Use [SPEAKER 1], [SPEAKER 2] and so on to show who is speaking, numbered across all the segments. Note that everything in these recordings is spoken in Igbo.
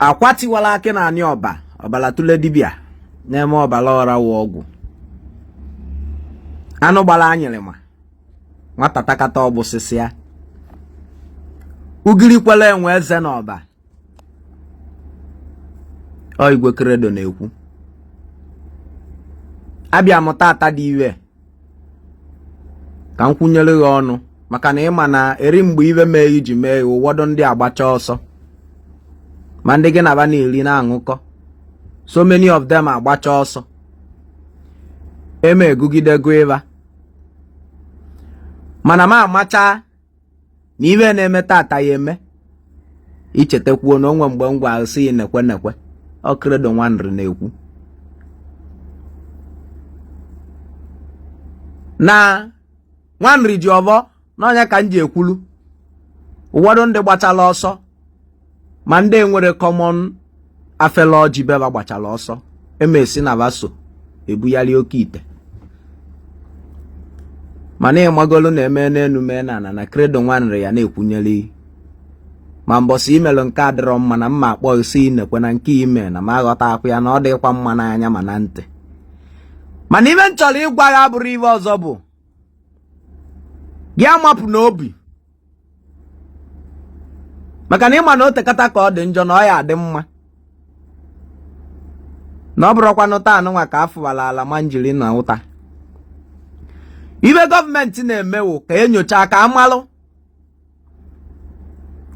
[SPEAKER 1] Akwa Tiwaraki na ani ọba ọbala tule dibia na-eme ọbala ọra wụ ọgwụ anụ gbara anyịrịma nwata takata ọbụsịsị ya ugiri kwele enwe eze na ọba ọ Igwe kredo na-ekwu abịa m tata dị iwe ka m kwunyere gị ọnụ maka na ịma na eri mgbe iwe mee iji mee ụwọdụ ndị agbacha ọsọ ma ndị gị na-aba na-eri na-aṅụkọ so many of them agbacha ọsọ eme egugidego ịba mana ma amacha na iwe na-eme tata ya eme ichetakwuo na onwe mgbe ngwa asị nekwe nekwe ọ kredo nwanri na-ekwu na nwanri ji ọbọ n'ọnya ka m ji ekwulu ụfọdụ ndị gbachala ọsọ ma ndị nwere common afela ọjị beba gbachala ọsọ emesi na vaso ebuyali oke ite mana ịmagolu na-eme n'enu mee na kredo nwanri ya na-ekwunyere ma mbọsị imelụ nke adịrọ mma na mma akpọ isi inekwe na nke ime na ma aghọta akwụ ya na ọ dịkwa mma n'anya ma na ntị mana ibe m chọrọ ịgwa ya bụrụ ibe ọzọ bụ gị amapụ n'obi maka na ịma na otekata ka ọ dị njọ na ọ ya adị mma na ọ bụrụkwanụ taa anụnwa ka afụwala ala ma njiri na ụta ibe gọọmenti na-emewo ka enyocha ka amalụ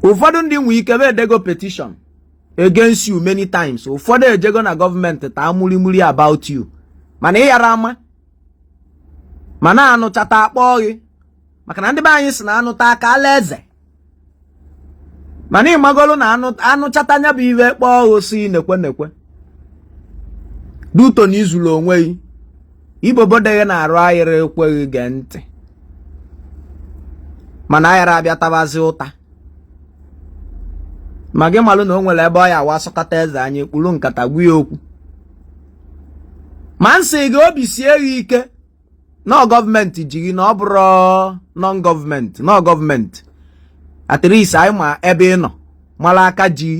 [SPEAKER 1] ụfọdụ ndị nwe ike edego petition against you many times ụfọdụ ejego na gọọmenti taa mulimuli about you mana ị yara ama mana anụchata akpọ gị maka na ndị be anyị si na anụta aka ala eze mana ịmagolu na anụchata anya bụ iwe kpọọ osi nekwe nekwe duto na izulu onwe gị ibobodeghe na-arụ ayịrị ekweghị gee ntị mana ayara abịa tabazi ụta ma gị malụ na o nwere ebe ọ ya wasọkata eze anyị kpuru nkata gwa ya okwu ma nsị gị obi sie gị ike na gọọmenti ji gị na ọ bụrụ non-gọọmenti na gọọmenti atịrịsị anyị ma ebe ị nọ mara aka ji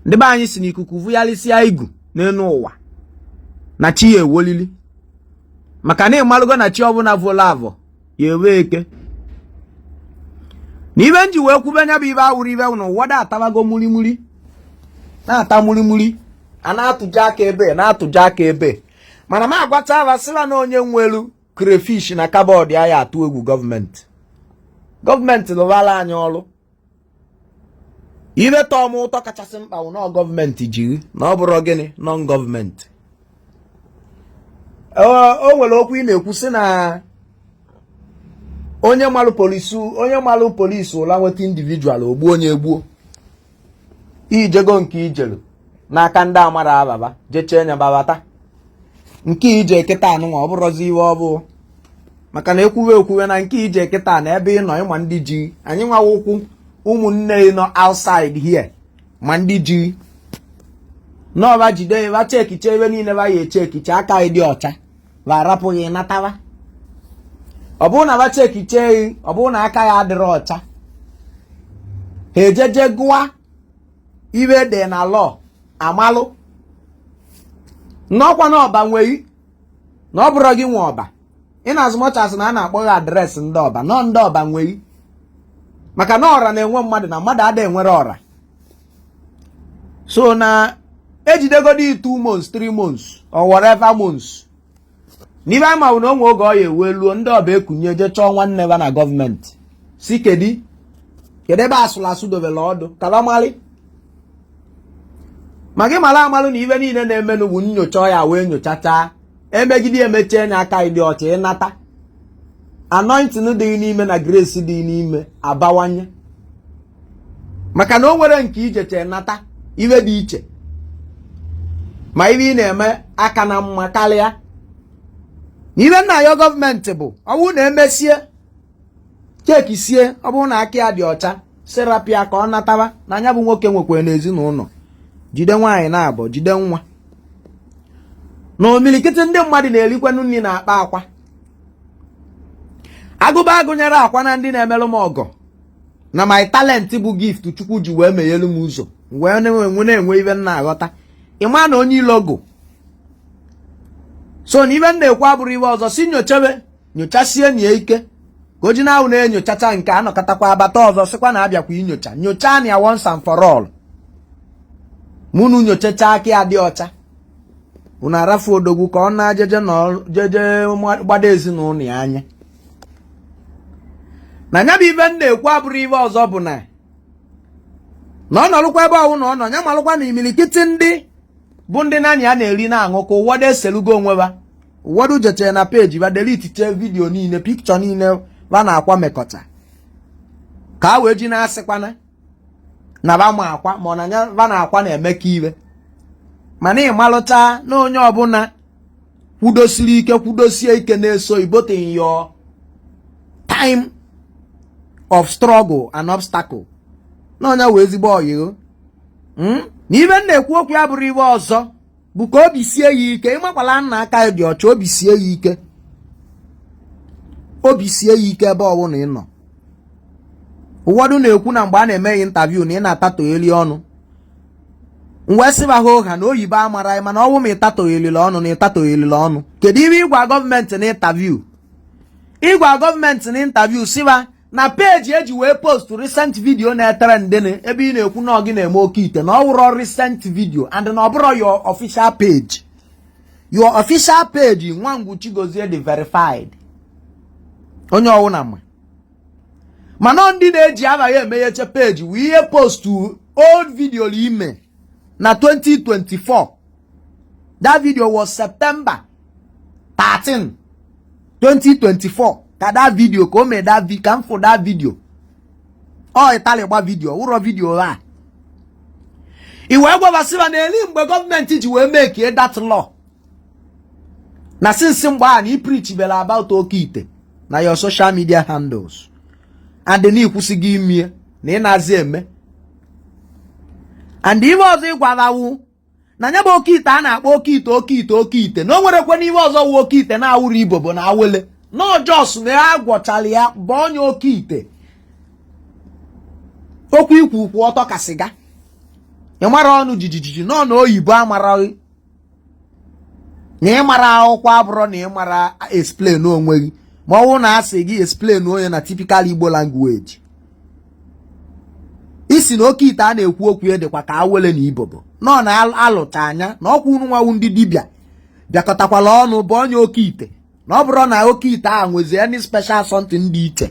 [SPEAKER 1] ndị be anyị si n'ikuku vụgharịsịa igu n'elu ụwa na chi ya ewolili maka na ịmalụgo na chi ọbụla vola avọ ya ewe eke na ibe nji wee kwube nya bụ ibe awụrụ ibe na ụwọdụ atabago mulimuli na-ata mulimuli a na-atụje aka ebe na-atụje aka ebe mana m agwata avasịla na onye nwelu crayfish na kabọọdụ ya ya atụ egwu gọọmenti lụwala anyị ọrụ ibe tọọ m ụtọ kachasị mkpa wụ na gọọmenti jiri na ọ bụrụ gịnị non gọọmenti o nwere okwu ị na-ekwu sị na onye malụ polisi ụla nweta individual ogbu onye egbuo ijego nke ijelu n'aka ndị amara ababa jechee nya babata nke ije kịta anụnwa ọ bụrụzi iwe ọ bụ maka na ekwuwe na nke ije kịta na ebe ị nọ ịma ndị ji anyị nwawa ụkwụ ụmụnne nọ outside here ma ndị ji n'ọba jide ba chekiche ebe niile ba ya echekiche aka dị ọcha ba arapụghị nataba ọ bụrụ na ba chekiche ọ bụrụ na aka ya adịrị ọcha ha ejeje gụa ibe dị na lọ amalụ n'ọkwa n'ọba nweghị na ọ bụrụ gị nwe ọba ị na azụmọchasị na a na-akpọ gị adreesị ndị ọba nọ ndị ọba nweghị maka na ọra na-enwe mmadụ na mmadụ ada enwere ọra so na ejidegodi 2 months 3 months or whatever months n'ibe anyị mawụ na onwe oge ọ ya eweluo ndị ọba ekunye je chọọ nwanne ba na gọọmenti si kedu ebe asụlasụ dobere ọdụ kalamalị ma gị mara amalụ na ibe niile na-emenụ bụ nyocha ya wee nyochacha emegide emeche nya aka ịdị ọcha ịnata anointing dị n'ime na grace dị n'ime abawanye maka na o nwere nke ijeche nata iwe dị iche ma ibe ị na-eme aka na mma karịa ibe nna ya gọọmenti bụ ọ bụrụ na emesie chekisie ọ bụrụ na aka ya dị ọcha serapia ka ọ nataba na anya bụ nwoke nwekwara n'ezinụlọ jide nwaanyị na-abọ jide nwa na omilikiti ndị mmadụ na-erikwanụ nri na akpa akwa agụba agụnyere akwa na ndị na-emelụ m ọgọ na my talent bụ gift chukwu ji wee meghelu m ụzọ wee na-enwe ibe nna aghọta ịma na onye ilogo so na ibe na-ekwu abụrụ ibe ọzọ si nyochasie nye ike ka o ji na ahụ na-enyochacha nke anọkọtakwa abata ọzọ sịkwa na abịakwa nyocha na ya once and for all mụnụ nyochacha aka ya dị ọcha unu arafu odogwu ka ọ na-jeje gbado ezinụlọ ya anya na nya bụ ibe na-ekwu abụrụ ibe ọzọ bụ na ọ nọrụkwa ebe ọwụ na ọ nọ nya malụkwa na imilikiti ndị bụ ndị naanị ya na-eri na-aṅụ ka ụwọdụ eselugo onwe ba ụwọdụ jechere na peji ba delitiche vidiyo niile pikchọ niile ba na-akwa mekọta ka a wee ji na-asịkwana na ba ma akwa ma ọ na nya ba na-akwa na-eme ka ibe mana ịmalụcha na onye ọbụla kwudosie ike na-eso ibote in your time of struggle and obstacle na onye wee ezigbo oyigo na ibe na-ekwu okwu ya bụrụ ibe ọzọ bụ ka obi sie ya ike ịmakwala nna aka dị ọcha obi sie ya ike ebe ọbụla ị nọ ụfọdụ na-ekwu na mgbe a na-eme intaviu na ị na-atatogheli ọnụ mgbe sịba ha ụgha na oyibo amara mana ọnwụ ma ịtatogheli ọnụ na ịtatogheli ọnụ kedu ibe ịgwa gọọmenti na intaviu sịba na peji eji wee post recent video na-etere ndene ebe ị na-ekwu na ọ gị na-eme oke ite na ọ wụrụ recent video and na ọ bụrụ your official page Nwangwu Chigozie dị verified onye ọwụ na mana ndị na-eji abaghị emegheche peji wee ihe post old video ime na 2024 that video was September 13 2024 ka that video ka o mee ka m fụ that video ọ itali gba video ụrọ video ha iwe gwabasịba na eli mgbe gọọmenti ji wee make that law na since mgbe a na ipreach bela about oke ite na your social media handles and na ikwụsịghị ime na ị na-azị eme and iwe ọzọ ịgwarawu na nya bụ oke ite a na-akpọ oke ite na o nwerekwe n'iwe ọzọ wu oke ite na-awụrụ ibobo na awele no jos na ya gwọchara ya bụ onye oke ite okwu ikwu ukwu ọtọ ka sịga ịmara ọnụ jijiji nọ na oyibo amaraghị na ịmara akwụkwọ abụrụ na ịmara explain onwe gị ma ọ wụ na asị gị explain onye na typical Igbo language isi na oke ite a na-ekwu okwu ya dịkwa ka awele na ibobo nọ na alụcha anya na ọkwa unu nwawu ndị dibịa bịakọtakwala ọnụ bụ onye oke ite na ọ bụrụ na oke ite ahụ nwezi any special something dị iche